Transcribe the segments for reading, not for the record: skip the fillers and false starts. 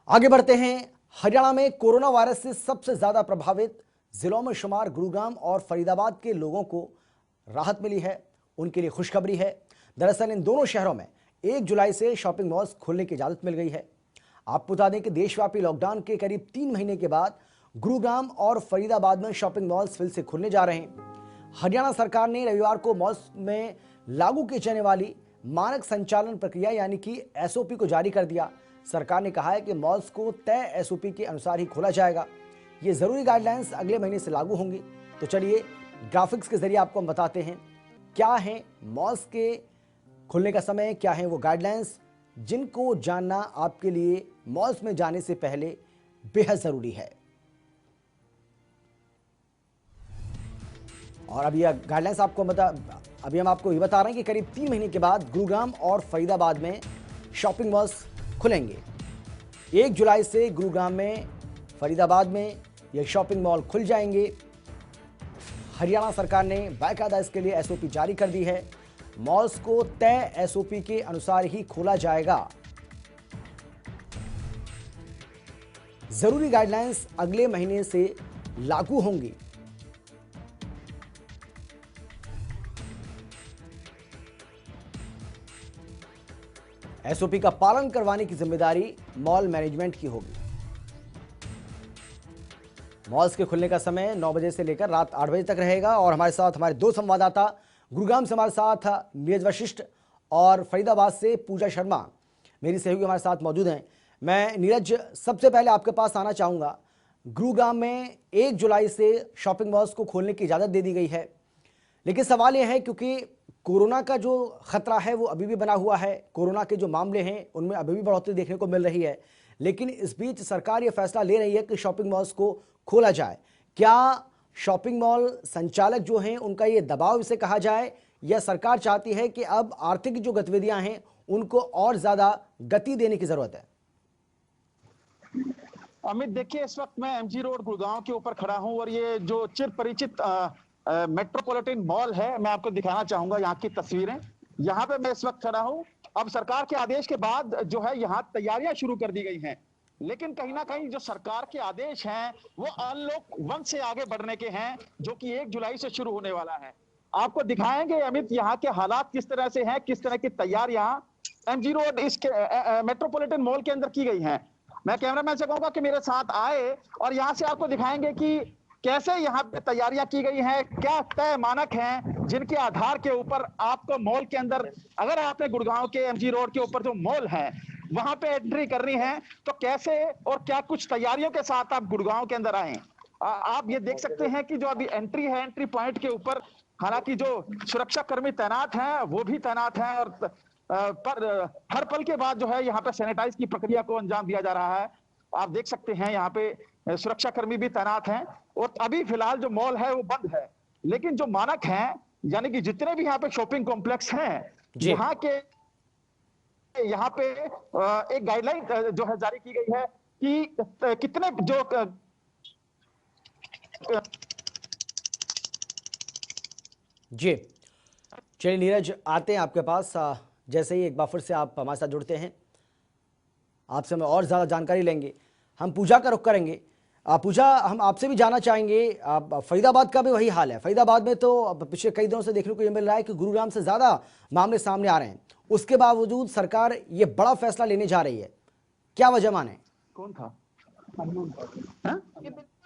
आगे बढ़ते हैं। हरियाणा में कोरोना वायरस से सबसे ज्यादा प्रभावित जिलों में शुमार गुरुग्राम और फरीदाबाद के लोगों को राहत मिली है। उनके लिए खुशखबरी है। दरअसल इन दोनों शहरों में 1 जुलाई से शॉपिंग मॉल्स खोलने की इजाजत मिल गई है। आपको बता दें कि देशव्यापी लॉकडाउन के करीब 3 महीने के बाद गुरुग्राम और फरीदाबाद में शॉपिंग मॉल्स फिर से खुलने जा रहे हैं। हरियाणा सरकार ने रविवार को मॉल्स में लागू की जाने वाली मानक संचालन प्रक्रिया यानी कि एसओपी को जारी कर दिया। सरकार ने कहा है कि मॉल्स को तय एसओपी के अनुसार ही खोला जाएगा। ये जरूरी गाइडलाइंस अगले महीने से लागू होंगी। तो चलिए ग्राफिक्स के जरिए आपको हम बताते हैं क्या है मॉल्स के खुलने का समय, क्या है वो गाइडलाइंस जिनको जानना आपके लिए मॉल्स में जाने से पहले बेहद जरूरी है। और अभी गाइडलाइंस अभी हम आपको ये बता रहे हैं कि करीब 3 महीने के बाद गुरुग्राम और फरीदाबाद में शॉपिंग मॉल्स खुलेंगे। 1 जुलाई से गुरुग्राम में, फरीदाबाद में ये शॉपिंग मॉल खुल जाएंगे। हरियाणा सरकार ने बाकायदा इसके लिए एसओपी जारी कर दी है। मॉल्स को तय एसओपी के अनुसार ही खोला जाएगा। जरूरी गाइडलाइंस अगले महीने से लागू होंगी। एसओपी का पालन करवाने की जिम्मेदारी मॉल मैनेजमेंट की होगी। मॉल्स के खुलने का समय 9 बजे से लेकर रात 8 बजे तक रहेगा। और हमारे साथ हमारे दो संवाददाता, गुरुग्राम से हमारे साथ नीरज वशिष्ठ और फरीदाबाद से पूजा शर्मा मेरी सहयोगी हमारे साथ मौजूद हैं। मैं नीरज, सबसे पहले आपके पास आना चाहूँगा। गुरुग्राम में 1 जुलाई से शॉपिंग मॉल्स को खोलने की इजाज़त दे दी गई है, लेकिन सवाल यह है क्योंकि कोरोना का जो खतरा है वो अभी भी बना हुआ है, कोरोना के जो मामले हैं उनमें अभी भी बढ़ोतरी देखने को मिल रही है, लेकिन इस बीच सरकार ये फैसला ले रही है कि शॉपिंग मॉल्स को खोला जाए। क्या शॉपिंग मॉल संचालक जो हैं उनका ये दबाव इसे कहा जाए, या सरकार चाहती है कि अब आर्थिक जो गतिविधियां हैं उनको और ज्यादा गति देने की जरूरत है? अमित, देखिए, इस वक्त मैं एमजी रोड गुड़गांव के ऊपर खड़ा हूं और ये जो चिर परिचित मेट्रोपॉलिटन मॉल है, मैं आपको दिखाना चाहूंगा यहाँ की तस्वीरें। यहाँ पे मैं इस वक्त खड़ा हूँ। अब सरकार के आदेश के बाद जो है यहाँ तैयारियां शुरू कर दी गई हैं, लेकिन कहीं ना कहीं जो सरकार के आदेश हैं वो अनलॉक 1 से आगे बढ़ने के हैं, जो कि 1 जुलाई से शुरू होने वाला है। आपको दिखाएंगे अमित यहाँ के हालात किस तरह से हैं, किस तरह की तैयारियां एमजी रोड इस मेट्रोपॉलिटन मॉल के अंदर की गई हैं। मैं कैमरामैन से कहूंगा कि मेरे साथ आए और यहाँ से आपको दिखाएंगे कि कैसे यहाँ पे तैयारियां की गई हैं, क्या तय मानक हैं जिनके आधार के ऊपर आपको मॉल के अंदर, अगर आपने गुड़गांव के एमजी रोड के ऊपर जो मॉल है वहां पे एंट्री करनी है तो कैसे और क्या कुछ तैयारियों के साथ आप गुड़गांव के अंदर आए। आप ये देख सकते हैं कि जो अभी एंट्री है, एंट्री पॉइंट के ऊपर हालांकि जो सुरक्षा कर्मी तैनात हैं वो भी तैनात हैं, और पर हर पल के बाद जो है यहाँ पे सैनिटाइज की प्रक्रिया को अंजाम दिया जा रहा है। आप देख सकते हैं यहाँ पे सुरक्षा कर्मी भी तैनात हैं, और अभी फिलहाल जो मॉल है वो बंद है, लेकिन जो मानक हैं, यानी कि जितने भी यहाँ पे शॉपिंग कॉम्प्लेक्स हैं, यहाँ पे एक गाइडलाइन जो है जारी की गई है कि कितने जो जी चलिए नीरज, आते हैं आपके पास। जैसे ही एक बार फिर से आप हमारे साथ जुड़ते हैं, आपसे हम और ज़्यादा जानकारी लेंगे। हम पूजा का रुख करेंगे। पूजा, हम आपसे भी जानना चाहेंगे, फरीदाबाद का भी वही हाल है। फरीदाबाद में तो पिछले कई दिनों से देखने को ये मिल रहा है कि गुरुग्राम से ज़्यादा मामले सामने आ रहे हैं, उसके बावजूद सरकार ये बड़ा फैसला लेने जा रही है। क्या वजह माने? कौन था?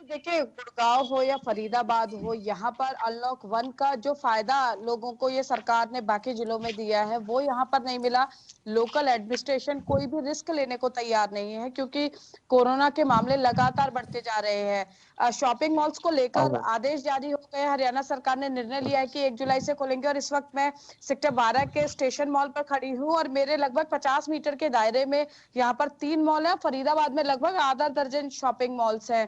देखिए, गुड़गांव हो या फरीदाबाद हो, यहाँ पर अनलॉक 1 का जो फायदा लोगों को ये सरकार ने बाकी जिलों में दिया है वो यहाँ पर नहीं मिला। लोकल एडमिनिस्ट्रेशन कोई भी रिस्क लेने को तैयार नहीं है, क्योंकि कोरोना के मामले लगातार बढ़ते जा रहे हैं। शॉपिंग मॉल्स को लेकर आदेश जारी हो गए। हरियाणा सरकार ने निर्णय लिया है कि 1 जुलाई से खोलेंगे। और इस वक्त मैं सेक्टर 12 के स्टेशन मॉल पर खड़ी हूँ और मेरे लगभग 50 मीटर के दायरे में यहाँ पर 3 मॉल है। फरीदाबाद में लगभग आधा दर्जन शॉपिंग मॉल्स है।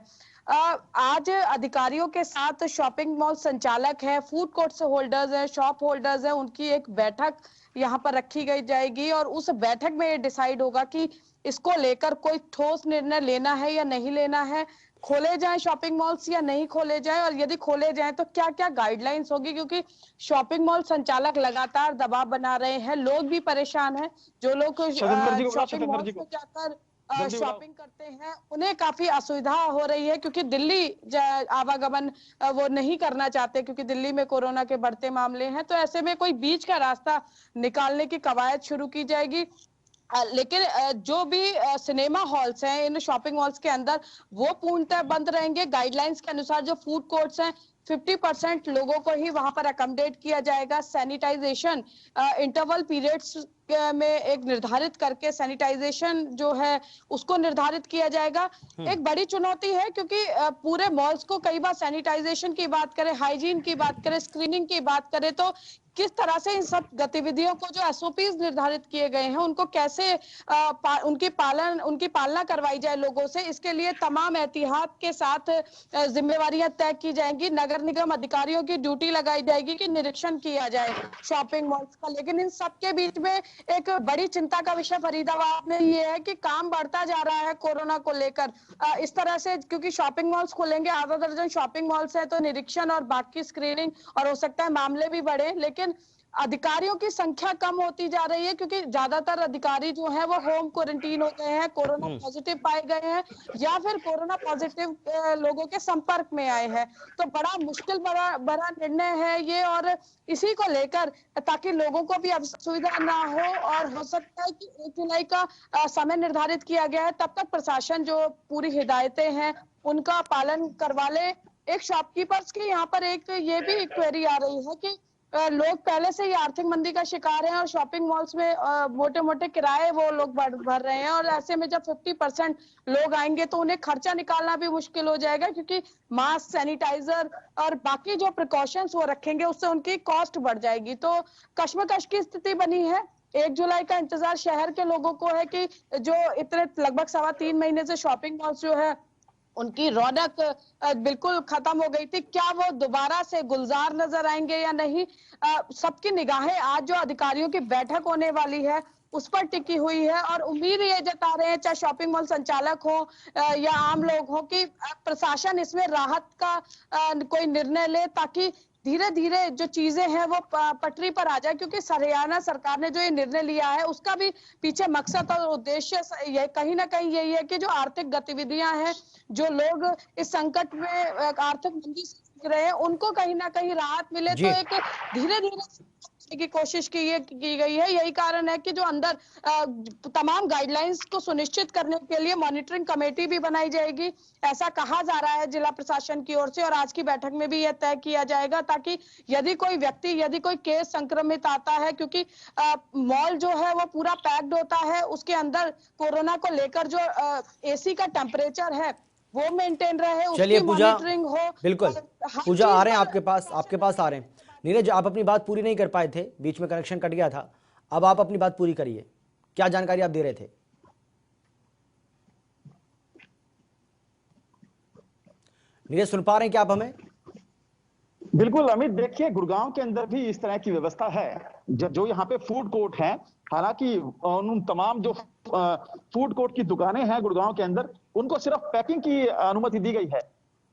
आज अधिकारियों के साथ शॉपिंग मॉल संचालक है, फूड कोर्ट होल्डर्स है, शॉप होल्डर्स है, उनकी एक बैठक यहाँ पर रखी गई जाएगी और उस बैठक में ये डिसाइड होगा कि इसको लेकर कोई ठोस निर्णय लेना है या नहीं लेना है, खोले जाए शॉपिंग मॉल्स या नहीं खोले जाए, और यदि खोले जाए तो क्या क्या गाइडलाइंस होगी। क्योंकि शॉपिंग मॉल संचालक लगातार दबाव बना रहे हैं, लोग भी परेशान हैं। जो लोग शॉपिंग मॉल्स में जाकर जल्दी बताओ। शॉपिंग करते हैं उन्हें काफी असुविधा हो रही है, क्योंकि दिल्ली आवागमन वो नहीं करना चाहते, क्योंकि दिल्ली में कोरोना के बढ़ते मामले हैं। तो ऐसे में कोई बीच का रास्ता निकालने की कवायद शुरू की जाएगी। लेकिन जो भी सिनेमा हॉल्स हैं इन शॉपिंग मॉल्स के अंदर, वो पूर्णतः बंद रहेंगे। गाइडलाइंस के अनुसार जो फूड कोर्ट्स हैं 50% लोगों को ही वहां पर अकोमोडेट किया जाएगा। सैनिटाइजेशन इंटरवल पीरियड्स में एक निर्धारित करके सैनिटाइजेशन जो है उसको निर्धारित किया जाएगा। एक बड़ी चुनौती है, क्योंकि पूरे मॉल्स को कई बार सैनिटाइजेशन की बात करें, हाइजीन की बात करें, स्क्रीनिंग की बात करें, तो किस तरह से इन सब गतिविधियों को जो एसओपीज निर्धारित किए गए हैं उनको कैसे उनकी पालना करवाई जाए लोगों से, इसके लिए तमाम एहतियात के साथ जिम्मेवारियां तय की जाएंगी। नगर निगम अधिकारियों की ड्यूटी लगाई जाएगी कि निरीक्षण किया जाए शॉपिंग मॉल्स का। लेकिन इन सबके बीच में एक बड़ी चिंता का विषय फरीदाबाद में ये है कि काम बढ़ता जा रहा है कोरोना को लेकर। इस तरह से, क्योंकि शॉपिंग मॉल्स खुलेंगे, आधा दर्जन शॉपिंग मॉल्स है, तो निरीक्षण और बाकी स्क्रीनिंग और हो सकता है मामले भी बढ़े। लेकिन अधिकारियों की संख्या कम होती जा रही है, क्योंकि ज्यादातर अधिकारी जो है वो होम क्वारंटीन हो गए हैं, कोरोना पॉजिटिव पाए गए हैं, या फिर कोरोना पॉजिटिव लोगों के संपर्क में आए हैं। तो बड़ा मुश्किल बड़ा निर्णय है ये, और इसी को लेकर ताकि लोगों को भी असुविधा ना हो, और हो सकता है कि 1 जुलाई का समय निर्धारित किया गया है, तब तक प्रशासन जो पूरी हिदायतें हैं उनका पालन करवा ले। एक शॉपकीपर्स की यहाँ पर एक ये भी क्वेरी आ रही है कि लोग पहले से ही आर्थिक मंदी का शिकार हैं, और शॉपिंग मॉल्स में मोटे मोटे किराए वो लोग भर रहे हैं, और ऐसे में जब 50% लोग आएंगे तो उन्हें खर्चा निकालना भी मुश्किल हो जाएगा, क्योंकि मास्क, सैनिटाइजर और बाकी जो प्रिकॉशंस वो रखेंगे उससे उनकी कॉस्ट बढ़ जाएगी। तो कश्मकश की स्थिति बनी है। 1 जुलाई का इंतजार शहर के लोगों को है कि जो इतने लगभग 3.25 महीने से शॉपिंग मॉल्स जो है उनकी रौनक बिल्कुल खत्म हो गई थी, क्या वो दोबारा से गुलजार नजर आएंगे या नहीं। सबकी निगाहें आज जो अधिकारियों की बैठक होने वाली है उस पर टिकी हुई है, और उम्मीद ये जता रहे हैं, चाहे शॉपिंग मॉल संचालक हो या आम लोग हो, कि प्रशासन इसमें राहत का कोई निर्णय ले, ताकि धीरे धीरे जो चीजें हैं वो पटरी पर आ जाए। क्योंकि हरियाणा सरकार ने जो ये निर्णय लिया है उसका भी पीछे मकसद और उद्देश्य ये कहीं ना कहीं यही है कि जो आर्थिक गतिविधियां हैं, जो लोग इस संकट में आर्थिक मंदी से जूझ रहे हैं, उनको कहीं ना कहीं राहत मिले। तो एक धीरे धीरे की कोशिश की गई है। यही कारण है कि जो अंदर तमाम गाइडलाइंस को सुनिश्चित करने के लिए मॉनिटरिंग कमेटी भी बनाई जाएगी, ऐसा कहा जा रहा है जिला प्रशासन की ओर से, और आज की बैठक में भी यह तय किया जाएगा, ताकि यदि कोई केस संक्रमित आता है, क्योंकि मॉल जो है वो पूरा पैक्ड होता है, उसके अंदर कोरोना को लेकर जो एसी का टेम्परेचर है वो मेंटेन रहे, उसकी मॉनिटरिंग हो। बिल्कुल पूजा, आ रहे हैं आपके पास आ रहे हैं। नीरज, आप अपनी बात पूरी नहीं कर पाए थे, बीच में कनेक्शन कट गया था, अब आप अपनी बात पूरी करिए। क्या जानकारी आप दे रहे थे? नीरज, सुन पा रहे हैं क्या आप हमें? बिल्कुल अमित, देखिए गुड़गांव के अंदर भी इस तरह की व्यवस्था है। जो यहाँ पे फूड कोर्ट है, हालांकि उन तमाम जो फूड कोर्ट की दुकानें हैं गुड़गांव के अंदर, उनको सिर्फ पैकिंग की अनुमति दी गई है।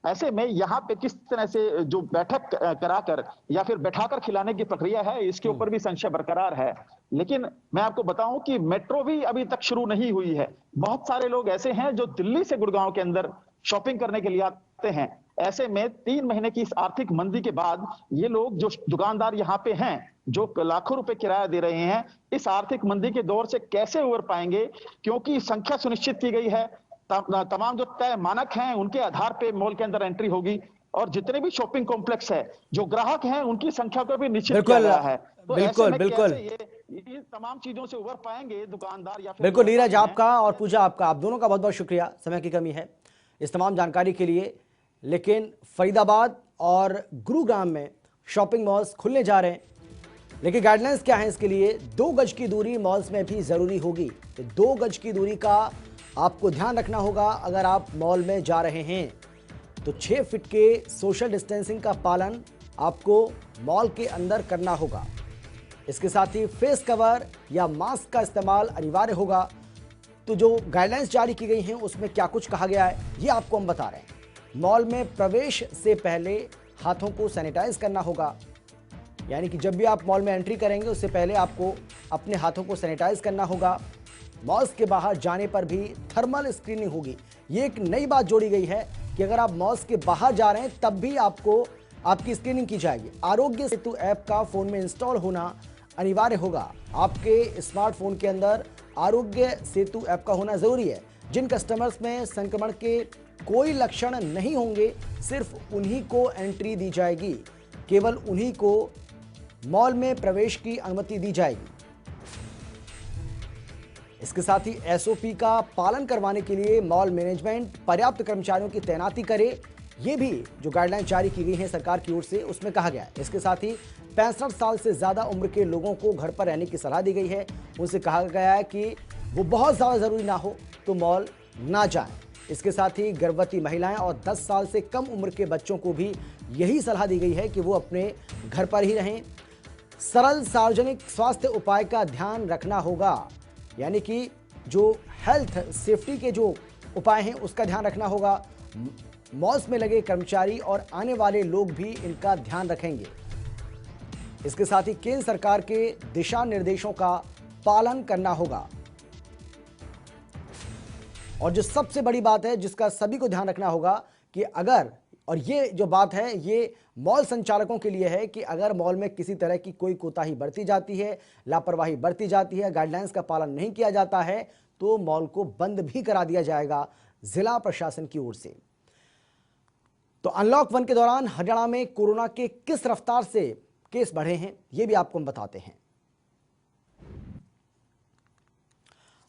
ऐसे में यहाँ पे किस तरह से जो बैठक कराकर या फिर बैठाकर खिलाने की प्रक्रिया है, इसके ऊपर भी संशय बरकरार है। लेकिन मैं आपको बताऊं कि मेट्रो भी अभी तक शुरू नहीं हुई है। बहुत सारे लोग ऐसे हैं जो दिल्ली से गुड़गांव के अंदर शॉपिंग करने के लिए आते हैं। ऐसे में 3 महीने की इस आर्थिक मंदी के बाद ये लोग, जो दुकानदार यहाँ पे हैं, जो लाखों रुपए किराया दे रहे हैं, इस आर्थिक मंदी के दौर से कैसे उबर पाएंगे, क्योंकि संख्या सुनिश्चित की गई है। तमाम जो तय मानक हैं उनके आधार पे मॉल के अंदर एंट्री होगी, और जितने भी शॉपिंग कॉम्प्लेक्स है, जो ग्राहक हैं, उनकी संख्या को भी निश्चित किया गया है। तो बिल्कुल ये तमाम चीजों से उबर पाएंगे दुकानदार या फिर। बिल्कुल नीरज, आपका और पूजा आपका, आप दोनों का बहुत बहुत शुक्रिया, समय की कमी है इस तमाम जानकारी के लिए। लेकिन फरीदाबाद और गुरुग्राम में शॉपिंग मॉल्स खुलने जा रहे हैं, लेकिन गाइडलाइंस क्या है इसके लिए? 2 गज की दूरी मॉल्स में भी जरूरी होगी। तो 2 गज की दूरी का आपको ध्यान रखना होगा। अगर आप मॉल में जा रहे हैं तो 6 फीट के सोशल डिस्टेंसिंग का पालन आपको मॉल के अंदर करना होगा। इसके साथ ही फेस कवर या मास्क का इस्तेमाल अनिवार्य होगा। तो जो गाइडलाइंस जारी की गई हैं उसमें क्या कुछ कहा गया है ये आपको हम बता रहे हैं। मॉल में प्रवेश से पहले हाथों को सैनिटाइज करना होगा, यानी कि जब भी आप मॉल में एंट्री करेंगे उससे पहले आपको अपने हाथों को सैनिटाइज करना होगा। मॉल्स के बाहर जाने पर भी थर्मल स्क्रीनिंग होगी। ये एक नई बात जोड़ी गई है कि अगर आप मॉल्स के बाहर जा रहे हैं तब भी आपकी स्क्रीनिंग की जाएगी। आरोग्य सेतु ऐप का फोन में इंस्टॉल होना अनिवार्य होगा। आपके स्मार्टफोन के अंदर आरोग्य सेतु ऐप का होना जरूरी है। जिन कस्टमर्स में संक्रमण के कोई लक्षण नहीं होंगे, सिर्फ उन्हीं को एंट्री दी जाएगी। केवल उन्हीं को मॉल में प्रवेश की अनुमति दी जाएगी। इसके साथ ही एसओपी का पालन करवाने के लिए मॉल मैनेजमेंट पर्याप्त कर्मचारियों की तैनाती करे। ये भी जो गाइडलाइन जारी की गई है सरकार की ओर से, उसमें कहा गया है। इसके साथ ही 65 साल से ज्यादा उम्र के लोगों को घर पर रहने की सलाह दी गई है। उनसे कहा गया है कि वो बहुत ज्यादा जरूरी ना हो तो मॉल ना जाएं। इसके साथ ही गर्भवती महिलाएं और 10 साल से कम उम्र के बच्चों को भी यही सलाह दी गई है कि वो अपने घर पर ही रहें। सरल सार्वजनिक स्वास्थ्य उपाय का ध्यान रखना होगा, यानी कि जो हेल्थ सेफ्टी के जो उपाय हैं उसका ध्यान रखना होगा। मॉल्स में लगे कर्मचारी और आने वाले लोग भी इनका ध्यान रखेंगे। इसके साथ ही केंद्र सरकार के दिशा निर्देशों का पालन करना होगा। और जो सबसे बड़ी बात है जिसका सभी को ध्यान रखना होगा कि अगर, और ये जो बात है ये मॉल संचालकों के लिए है कि अगर मॉल में किसी तरह की कोई कोताही बरती जाती है, लापरवाही बरती जाती है, गाइडलाइंस का पालन नहीं किया जाता है, तो मॉल को बंद भी करा दिया जाएगा जिला प्रशासन की ओर से। तो अनलॉक 1 के दौरान हरियाणा में कोरोना के किस रफ्तार से केस बढ़े हैं, ये भी आपको हम बताते हैं।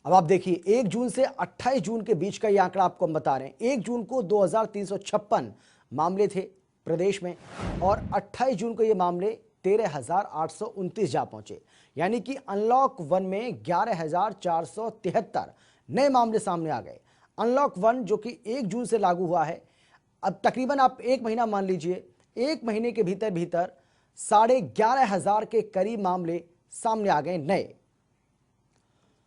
अब आप देखिए, 1 जून से 28 जून के बीच का ये आंकड़ा आपको हम बता रहे हैं। 1 जून को 2356 मामले थे प्रदेश में और 28 जून को ये मामले 13,829 जा पहुंचे। यानी कि अनलॉक 1 में 11,473 नए मामले सामने आ गए। अनलॉक 1 जो कि 1 जून से लागू हुआ है, अब तकरीबन आप 1 महीना मान लीजिए, 1 महीने के भीतर 11,500 के करीब मामले सामने आ गए नए।